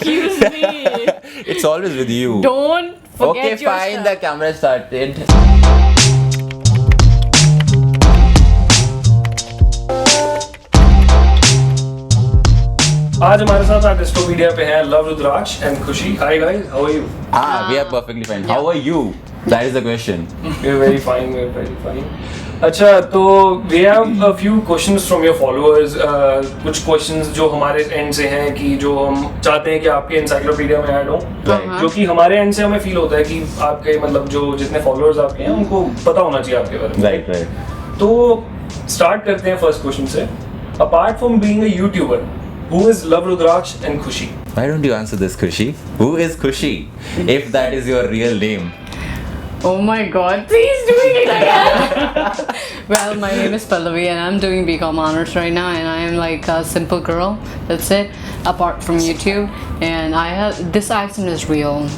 Excuse me. It's always with you. Don't forget Okay, your fine. stuff. The camera started. आज हमारे साथ आर्टिस्टो media पे हैं love Rudraksh and Khushi. Hi guys, how are you? We are perfectly fine. How are you? That is the question. We are very fine, we are very fine. अच्छा, तो we have a few questions from your followers. कुछ questions जो हमारे and से हैं कि जो हम चाहते हैं कि आपके एनसाइक्लोपीडिया में ऐड हो, Right. जो कि हमारे एंड से हमें फील होता है कि आपके मतलब जो जितने फॉलोअर्स आपके हैं उनको पता होना चाहिए आपके बारे में. Right, right. तो स्टार्ट करते हैं फर्स्ट क्वेश्चन से. Apart from being a YouTuber, who is Love Rudraksh and Khushi? Why don't you answer this, Khushi? Who is Khushi? If that is your real name. Oh my god, please do it again. Well, my name is Pallavi and I'm doing BCom honors right now, and I am like a simple girl. That's it. Apart from YouTube, and I have this accent is real.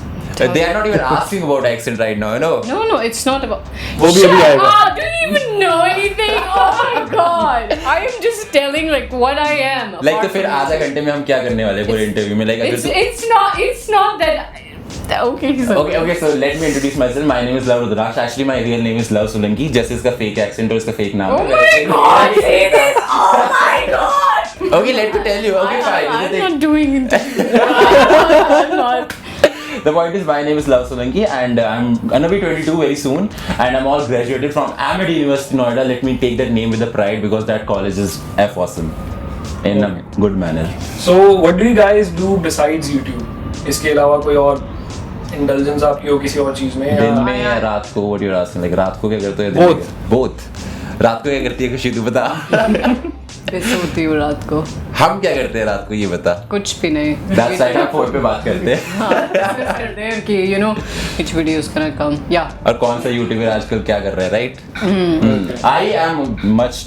They are not even asking about accent right now, you know? No, it's not about. वो भी अभी Shut आएगा. up! Do you even know anything? Oh my god! I am just telling like what I am. Like तो apart फिर from आधा YouTube. घंटे में हम क्या करने वाले हैं पूरे इंटरव्यू में? Like अगर It's not that. Okay, so. Okay, so let me introduce myself. My name is Love Rudraksh. Actually, my real name is Love Solanki. जैसे इसका fake accent और इसका fake नाम Oh है. my god! Say this! Oh my god! Okay, let me tell you. Okay, fine. I'm This is not doing it. I'm not. The point is, my name is Love Solanki, and I'm gonna be 22 very soon, and I'm all graduated from Amity University, Noida. Let me take that name with the pride because that college is F awesome in a good manner. So what do you guys do besides YouTube? इसके अलावा कोई और intelligence आपकी हो किसी और चीज में? दिन या में या रात को? What you're asking? Like रात को क्या करते हो? Both. Both. रात को क्या करती है खुशी? तू बता. मैं सोती हूँ रात को. हम क्या करते हैं रात को ये बता. कुछ भी नहीं. That's right. हम फोन पे बात करते हैं. हाँ, discuss करते हैं कि you know which video is gonna come. Yeah. और कौन सा यूट्यूबर आजकल क्या कर रहा है, right? I am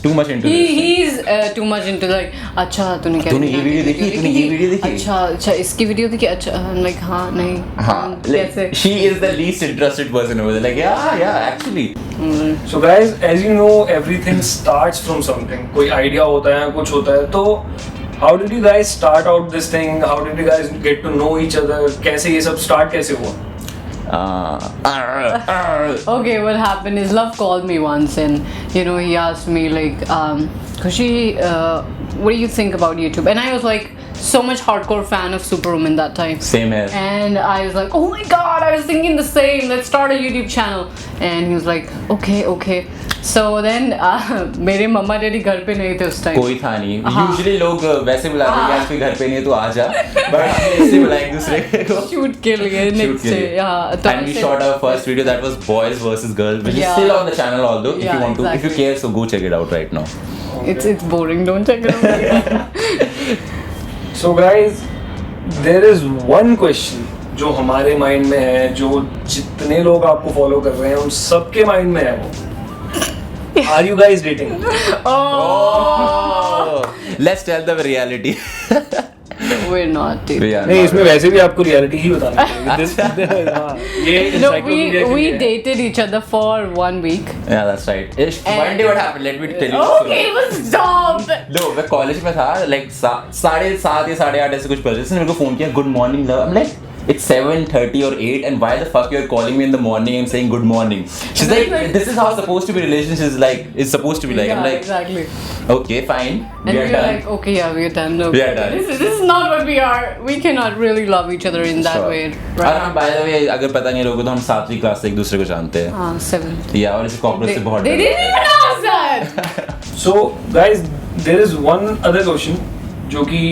too much into this. He's too much into like अच्छा तूने क्या तूने ये वीडियो देखी? तूने ये वीडियो देखी? अच्छा इसकी वीडियो देखी? अच्छा like हाँ नहीं. हाँ, कैसे? she is the least interested person over there. Like yeah, actually. So guys, as you know, everything starts from something. कोई आइडिया होता है, कुछ होता है. तो how did you guys start out this thing? How did you guys get to know each other? कैसे ये सब start कैसे हुआ? Okay, what happened is Love called me once, and you know he asked me like, Khushi, what do you think about YouTube? And I was like so much hardcore fan of Superwoman that time. Same here. And I was like, oh my god, I was thinking the same. Let's start a YouTube channel. And he was like, okay. So then मेरे मम्मा daddy घर पे नहीं थे उस time. कोई था नहीं. हाँ. Usually लोग वैसे बुलाते हैं कि आज कोई घर पे नहीं है तो आ जा. But हमने ऐसे बुलाया एक दूसरे को. Shoot के लिए next day. हाँ. तो And we ऐसे- shot our first video that was boys versus girls, which is Yeah. still on the channel. Although if Yeah, you want to, if you exactly. care, so go check it out right now. It's boring. Don't check it out. So guys, there is one question जो हमारे mind में है, जो जितने लोग आपको follow कर रहे हैं उन सबके माइंड में है वो. Are you guys dating? Oh, let's tell the reality. We're not. Dude. We are नहीं, not. इसमें वैसे भी आपको रियलिटी ही बतानी चाहिए. हाँ, ये No, encyclopedia के we लिए है. dated each other for 1 week. Yeah, that's right. One day what happened? Let me tell you. Okay, stop. लो मैं कॉलेज में था लाइक 7:30 या 8:30 ऐसे कुछ बजे. उसने मेरे को फोन किया, good morning love. I'm like it's 7:30 or 8 and why the fuck you're calling me in the morning and saying good morning? She's like this is how it's supposed to be relationships is like it's supposed to be like. Yeah, I'm like exactly. okay fine And we are we're done. like, okay, yeah, we're done. No, We are done. This is not what we are. We cannot really love each other in that Sure. way, और right? हम by the way अगर पता नहीं लोगों तो हम 7वीं class से एक दूसरे को जानते हैं. 7. या और इसे कॉर्पोरेट से बहुत They डर didn't even ask that. So guys, there is one other question जो कि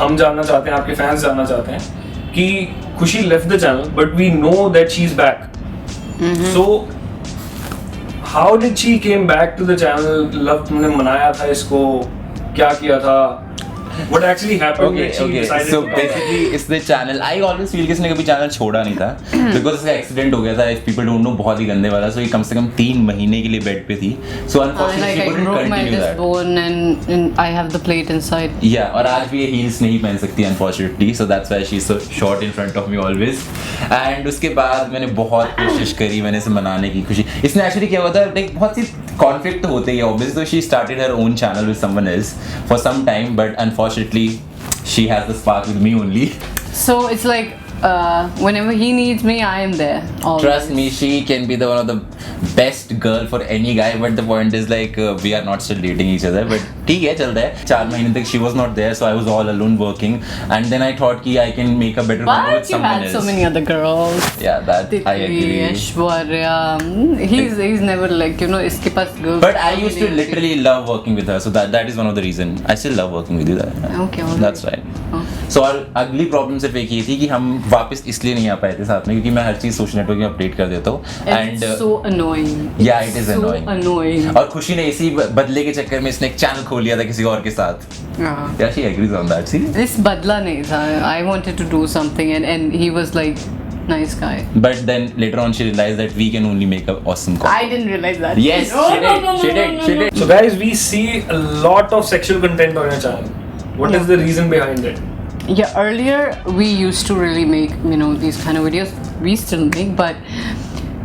हम जानना चाहते हैं, आपके फैंस जानना चाहते हैं कि खुशी left the channel but we know that she's back. So how did she came back to the channel? Love तुमने मनाया था इसको, क्या किया था? What actually happened Okay, that she okay. decided So to come back? basically, इसने channel. I always feel कि इसने कभी channel छोड़ा नहीं था, because इसका accident हो गया था. If people don't know, बहुत ही गंदे वाला. So ये कम से कम 3 महीने के लिए बेड पे थी. So unfortunately, Like she I couldn't broke my continue disc that. bone and I have the plate inside. Yeah, और आज भी ये heels नहीं पहन सकती unfortunately. So that's why she's so short in front of me always. And उसके बाद मैंने बहुत कोशिश करी, मैंने इसे मनाने की खुशी. इसने actually क्या हुआ था, like बहुत सी conflict तो होते ही obviously. So she started her own channel with someone else for some time, but unfortunately she has the spark with me only. So it's like whenever he needs me, I am there. Always. Trust me, she can be the one of the best girl for any guy, but the point is like we are not still dating each other. But ठीक है, चल रहा है. 4 महीने तक she was not there, so I was all alone working, and then I thought कि I can make a better combo with But you someone had else. so many other girls. Yeah, that I Titri, agree. Aishwarya. He's never like, you know, इसके पास girls. But I used to literally love working with her, so that is one of the reason. I still love working with you. Okay, all right. That's right. Oh. So और अगली problem सिर्फ एक ही थी कि हम वापस इसलिए नहीं आ पाए थे साथ में क्योंकि मैं हर चीज सोशल नेटवर्क में अपडेट कर देता हूँ. And it's so annoying. Yeah, it is so annoying. और खुशी ने इसी बदले के चक्कर में इसने एक चैनल खोल लिया था किसी और के साथ. Yeah. Yeah, she agrees on that. See? This बदला नहीं था. I wanted to do something and he was like nice guy. But then later on she realized that we can only make an awesome content. I didn't realize that. Yes, No, she no, did. no, She no, did. no, She no, did. So guys, we see a lot of sexual content on your channel. What is the reason behind it? Yeah, earlier we used to really make, you know, these kind of videos. We still make, but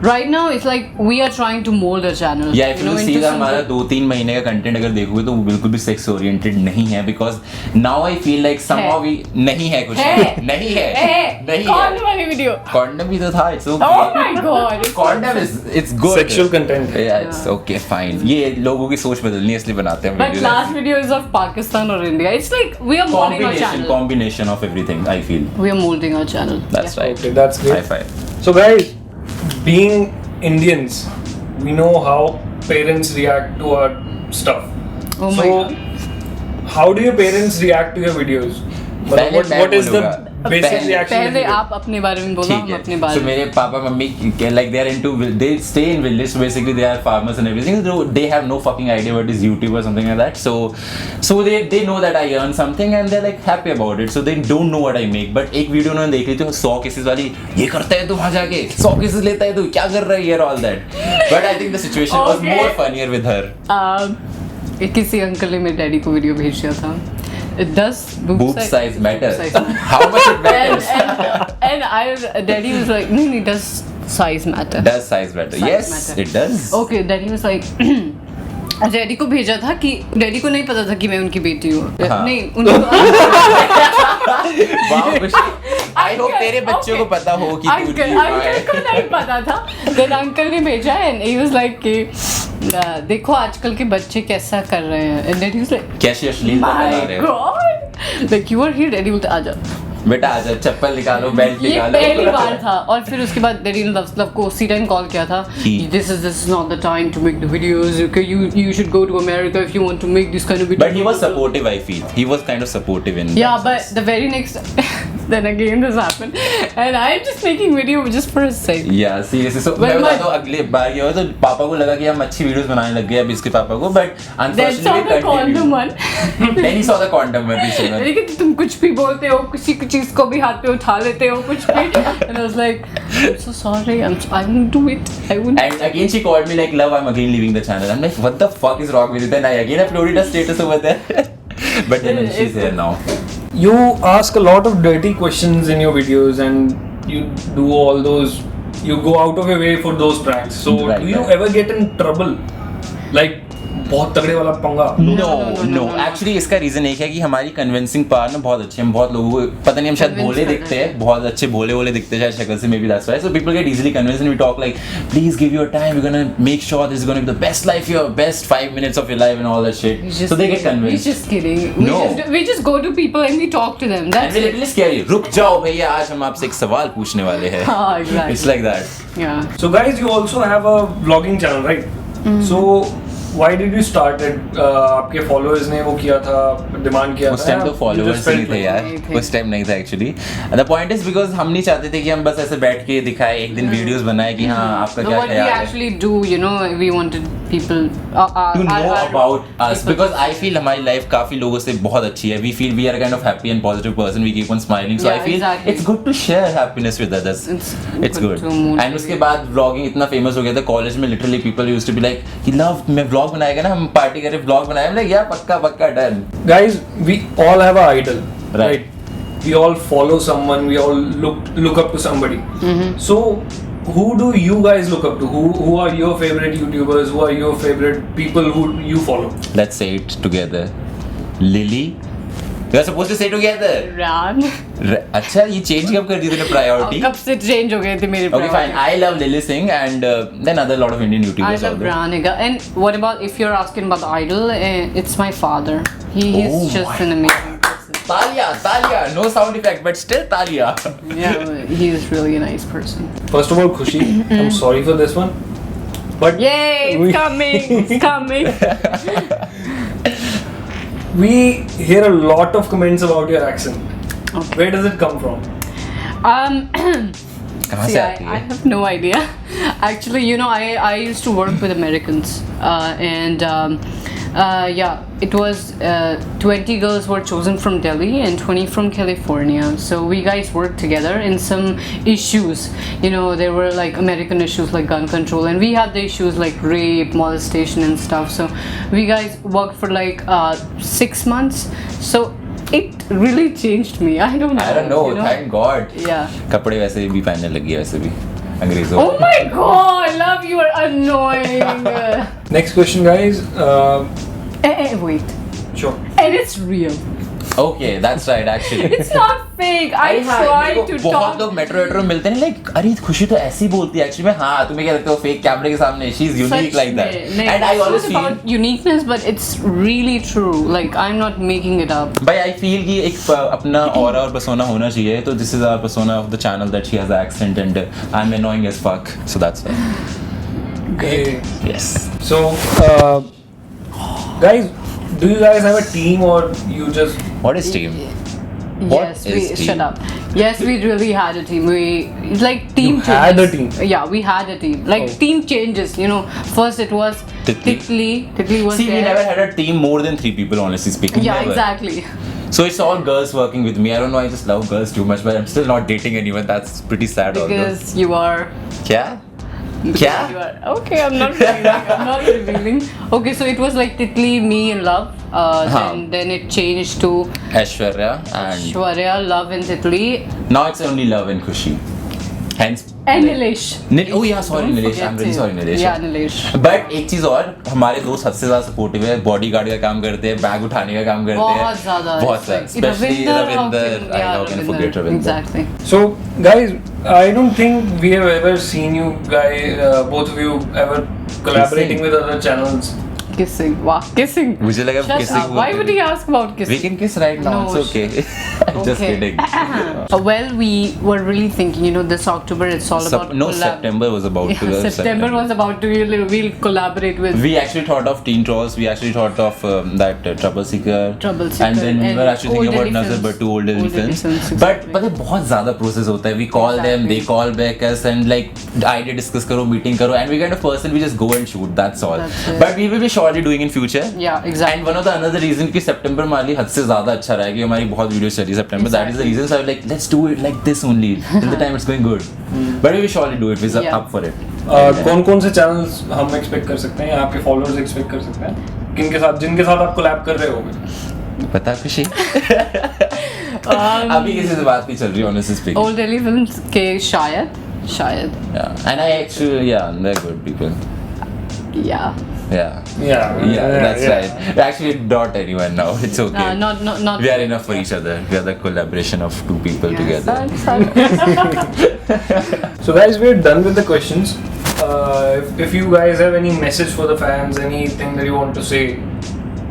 right now it's like we are trying to mold our channel. Yeah, if you see into that हमारा something- 2-3 महीने का content अगर देखोगे तो वो बिल्कुल भी sex oriented नहीं है because now I feel like somehow we नहीं है कुछ नहीं है नहीं कौन है वाली वीडियो? कॉन्डम भी तो था it's Oh okay my god. Condom it's good Sexual content. yeah it's okay fine ये लोगों की सोच बदलनी है इसलिए बनाते हैं But last video is of Pakistan or India. It's like we are molding our channel. combination of everything I feel We are molding our channel. that's right Okay, that's great. high five So guys, being Indians, we know how parents react to our stuff. Oh my so, god. how do your parents react to your videos? पहले मैं What is the बोलूँगा। basic पहले- reaction? पहले you get? आप अपने बारे में बोलो, हम अपने बारे so में. मेरे papa mummy like they are into they stay in village so basically they are farmers and everything so they have no fucking idea what is YouTube or something like that so they know that I earn something and they're like happy about it so they don't know what I make but एक video उन्होंने देख ली थी 100 cases वाली ये करता है तू वहाँ जाके 100 केसेस लेता है तू क्या कर रहा है ये all that but I think the situation was Okay. more funnier with her किसी अंकल ने मेरे डैडी को वीडियो भेज दिया था. Does boob size matter boob size matter? how much it matters and daddy was like, no, does size matter? does size matter Size yes matter. it does Okay, daddy was like daddy को भेजा था कि daddy को नहीं पता था कि मैं उनकी बेटी हूँ. हाँ. नहीं उनको वाह खुशी I hope तेरे बच्चों को पता हो कि तू अंकल को नहीं पता था. देन अंकल ने भेजा एंड ही वाज लाइक कि देखो आजकल के बच्चे कैसा कर रहे हैं एंड डैडी वाज लाइक कैसी अश्लीलता फैला माय रहे हो God like you are here. Daddy बोलते आजा. बेटा आजा चप्पल निकालो बेल्ट ये निकालो पहली बार था और फिर उसके बाद डैडी ने लव को उसी टाइम कॉल किया था. This is not the time to make the videos. Okay, you should go to America if you want to make this kind of videos. But he was supportive, I feel. He was kind of supportive in Yeah, that but sense. the very next then again this happened and I'm just making video just for his sake. Yeah, seriously. So Well, मैं my- बताता हूँ अगले बार क्या हुआ तो पापा को लगा कि हम अच्छी वीडियोस बनाने लग गए अब इसके पापा को but That's not unfortunately the condom one. Then he saw the condom one recently. लेकिन तुम कुछ भी बोलते हो किसी चीज को भी हाथ पे उठा लेते हो कुछ भी and I was like I'm so sorry I won't do it I won't. And again she called me like love I'm again leaving the channel. I'm like what the fuck is wrong with you? Then I again uploaded a status over there. But then she's here now. You ask a lot of dirty questions in your videos and you do all those, you go out of your way for those pranks. So Right, do you right. ever get in trouble? Like बहुत तगड़े वाला पंगा. No. Actually इसका reason एक है कि हमारी convincing power ना बहुत अच्छी है. हम बहुत लोगों को पता नहीं हम शायद Convince भोले कर दिखते रहे हैं बहुत अच्छे भोले दिखते हैं शायद शक्ल से maybe that's why so people get easily convinced and we talk like please give your time we're gonna make sure this is gonna be the best life your best 5 minutes of your life and all that shit so they get We're convinced just kidding. No. We just go to people and we talk to them. and That's we it. literally scare you रुक जाओ भैया आज हम आपसे एक सवाल पूछने वाले हैं हाँ, exactly. it's like that Yeah. So guys, you also have a vlogging channel, right? So why did you start it? आपके followers ने वो किया था, demand किया उस था. टाइम तो You फॉलोअर्स just नहीं felt थे like- यार नहीं थे। उस टाइम नहीं था actually the point is because हम नहीं चाहते थे कि हम बस ऐसे बैठ के दिखाए एक दिन वीडियोस बनाए कि हाँ आपका So क्या what we ख्याल है actually do, you know, we wanted people to know about us people- because I feel हमारी लाइफ काफी लोगों से बहुत अच्छी है we feel we are kind of happy and positive person we keep on smiling so Yeah, I feel exactly. it's good to share happiness with others It's good good to motivate. and उसके बाद vlogging इतना famous हो गया था college में literally people used to be like कि love मैं vlog बनाएगा ना हम पार्टी करें vlog बनाए I'm like yeah पक्का done Guys, we all have an idol, Right. right? We all follow someone. We all look up to somebody. So, who do you guys look up to? Who are your favorite YouTubers? Who are your favorite people who you follow? let's say it together Lily You are supposed to say together. Ran. अच्छा ये change कब कर दी तूने priority? कब से change हो गए थे मेरे Okay fine. I love Lily Singh and then other lot of Indian I YouTubers love out there. Raniga. And what about if you're asking about the idol? It's my father. He is Oh just my an amazing person. Talia. No sound effect, but still Talia. Yeah, he is really a nice person. First of all, Khushi, I'm sorry for this one, but Yay! It's coming! It's coming! we hear a lot of comments about your accent. Okay. Where does it come from? कहाँ See, से आती I है? have no idea. Actually, you know, I used to work with Americans, and yeah, it was 20 girls were chosen from Delhi and 20 from California. So we guys worked together in some issues. You know, there were like American issues like gun control, and we had the issues like rape, molestation, and stuff. So we guys worked for like 6 months. So it really changed me. I don't know. I don't know. you Thank God. Yeah. कपड़े वैसे भी पहनने लगी है वैसे भी अंग्रेजों Oh my god, love, you are annoying. Next question, guys. Wait. Sure. And it's real. Okay, that's right actually. It's not fake. I tried to बहुत talk. लोग मेट्रो में मिलते हैं लाइक अरे खुशी तो ऐसी बोलती है एक्चुअली में हाँ तुम्हें क्या लगता है फेक कैमरे के सामने she is unique like that and I always It's feel not about uniqueness, but it's really true. Like, I'm not making it up. भाई आई फील कि एक अपना ऑरा और पर्सोना होना चाहिए तो this is our persona of the channel that she has the accent and I am annoying as fuck so that's Okay. Yes So, guys, do you guys have a team or you just? What is team What Yes, is team? shut up. Yes, we really had a team. We like team. You had a changes. team? Yeah, we had a team. Like Oh. team changes. You know, first it was Titli. Titli was See, we there. never had a team more than 3 people, honestly speaking. Yeah, Never. exactly. So it's all girls working with me. I don't know, I just love girls too much, but I'm still not dating anyone. That's pretty sad. Because you are. क्या? क्या? You are. Okay, I'm not revealing. I'm not revealing. Okay, so it was like Titli, me, and Love. Then it changed to Aishwarya and Shwarya, Love, and Titli, now it's only Love and Khushi. Hence. and Nilesh. Oh yeah, sorry Don't Nilesh. forget I'm really to- sorry Nilesh. Yeah, Nilesh. But एक चीज और हमारे दोस्त हद से ज्यादा supportive है bodyguard का काम करते हैं बैग उठाने का काम करते हैं बहुत ज़्यादा. बहुत ज्यादा specially Ravinder I how can forget Ravinder Exactly. So, guys, I don't think we have ever seen you guys, both of you, ever collaborating with other channels. Kissing. Wow, kissing. मुझे लगा Shut kissing up. Why would he ask about we kissing? can kiss right now No, it's okay just Okay. kidding Well, we were really thinking, you know, this October it's all about no September was about to Yeah, September was about to we'll collaborate with we actually thought of Teen Trolls. We actually thought of that Trouble Seeker. Trouble Seeker And then we and were actually thinking Old about Delhi Nazar films. Bhattu, Old Delhi Old Delhi films. films, But exactly. पता है बहुत ज़्यादा process होता है. We call them, they call back us, and like idea discuss करो, meeting करो, and we kind of person we just go and shoot. That's all. That's it. But we will be surely doing in future. Yeah, exactly. And one of the another reason कि September हमारी हद से ज़्यादा अच्छा रहा है कि हमारी बहुत वीडियोस चली September. That is the reason. So I was like, let's do it like this only till the time it's going good. But we will surely do it. We're Yeah. up for it. कौन-कौन से channels हम expect कर सकते हैं या आपके followers expect कर सकते हैं? जिनके साथ आप collab कर रहे होगे? पता खुशी? अभी किसी से बात नहीं चल रही honestly speaking. Old Delhi films के शायद. Yeah, and I actually, yeah, they're good people. Yeah. Yeah, Yeah, that's right. Actually, not anyone now. It's okay. Not. We are enough for each other. We are the collaboration of 2 people together. So guys, we're done with the questions. If you guys have any message for the fans, anything that you want to say,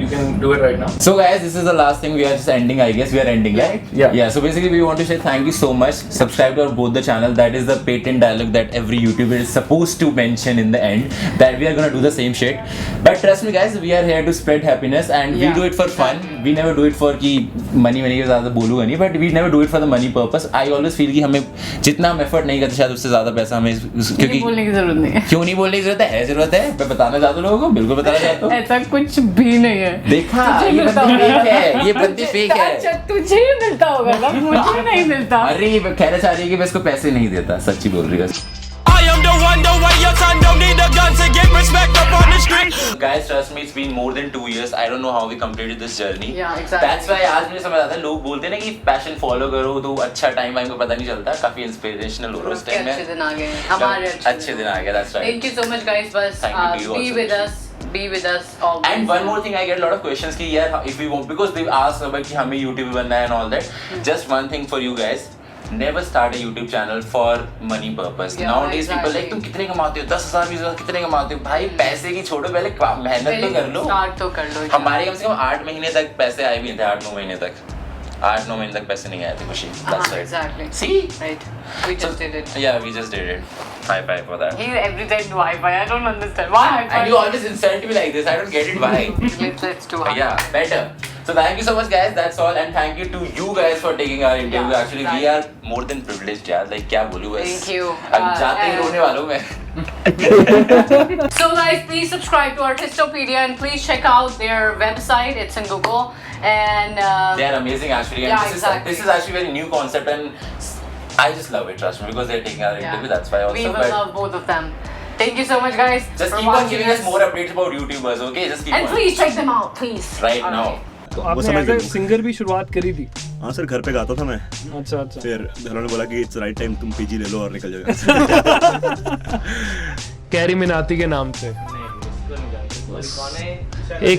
you can do it right now. So guys, this is the last thing. We are just ending, I guess. We are ending, right? Yeah. So basically, we want to say thank you so much. Subscribe to our both the channel. That is the patent dialogue that every YouTuber is supposed to mention in the end. That we are gonna do the same shit. But trust me, guys, we are here to spread happiness, and we Yeah, do it for fun. We never do it for कि money के ज़्यादा बोलूँगा नहीं. But we never do it for the money purpose. I always feel कि हमें जितना हम effort नहीं करते शायद उससे ज़्यादा पैसा हमें ये बोलने की जरूरत नहीं है. क्यों नहीं बोलने की जरूरत है मैं बताना चाहता हूँ लोगों को बिल्कुल बताना चाहता हूँ ऐसा कुछ भी नहीं है. देखा तुझे ये मिलता बंदी होगा. फेक है ये बंदी फेक है अच्छा, तुझे ही मिलता होगा ना, मुझे नहीं मिलता. अरे ये कहना चाह रही है कि मैं इसको पैसे नहीं देता सच्ची बोल रही है I am the one, the way your son don't need a gun to get respect up on the street. Guys, trust me, it's been more than 2 years. I don't know how we completed this journey. Yeah, exactly. That's why आज मुझे समझ आता है लोग बोलते हैं ना कि पैशन फॉलो करो तो अच्छा टाइम को पता नहीं चलता काफी इंस्पिरेशनल हो रहा है उस टाइम में अच्छे दिन आ गए. हमारे अच्छे दिन आ गए. That's right. Thank you so much, guys. बस Thank you to you be also. with us. be with us always. And one more thing, I get a lot of questions कि यार if we want, because they ask about कि हमें YouTube बनना है and all that. Just one thing for you guys. Never start a YouTube channel for money purpose. Yeah, Nowadays people exactly. like तुम कितने कमाते हो, 10,000 20,000 कितने कमाते हो भाई, पैसे की छोड़ो, पहले मेहनत तो कर लो. Start तो कर लो. हमारे कम से कम 8 महीने तक पैसे आए भी नहीं थे, 8-9 महीने तक. 8-9 महीने तक पैसे नहीं आए थे खुशी. That's right. Exactly. See? Right. We just did it. Yeah, we just did it. High five for that. He every time do high five. I don't understand why high five. And you always insult me like this. I don't get it. Why? Let's do high Yeah, better. So thank you so much, guys. That's all, and thank you to you guys for taking our interview. Yeah, Actually, we right. are more than privileged, यार. Like क्या बोलूँ बस. Thank you. अब जाते ही रोने वालों में. So guys, please subscribe to Artistopedia and please check out their website. It's in Google and They are amazing actually, and Yeah, this exactly. is actually very new concept, and I just love it. Trust me, because they're taking our interview. That's why also. we will But love both of them. Thank you so much, guys. just for keep on watching giving us more updates about YouTubers, okay? Just keep And on. please check them out, please. Right now. तो वो आपने समझ as a गया। Singer भी शुरुआत करी थी? हाँ सर, घर पे गाता था मैं. अच्छा अच्छा. फिर घर वालों ने बोला कि इट्स राइट टाइम, तुम पीजी ले लो और निकल जाओ. कैरी मिनाती के नाम से. एक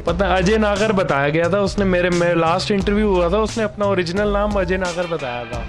पता अजय नागर बताया गया था उसने, मेरे लास्ट इंटरव्यू हुआ था, उसने अपना ओरिजिनल नाम अजय नागर बताया था.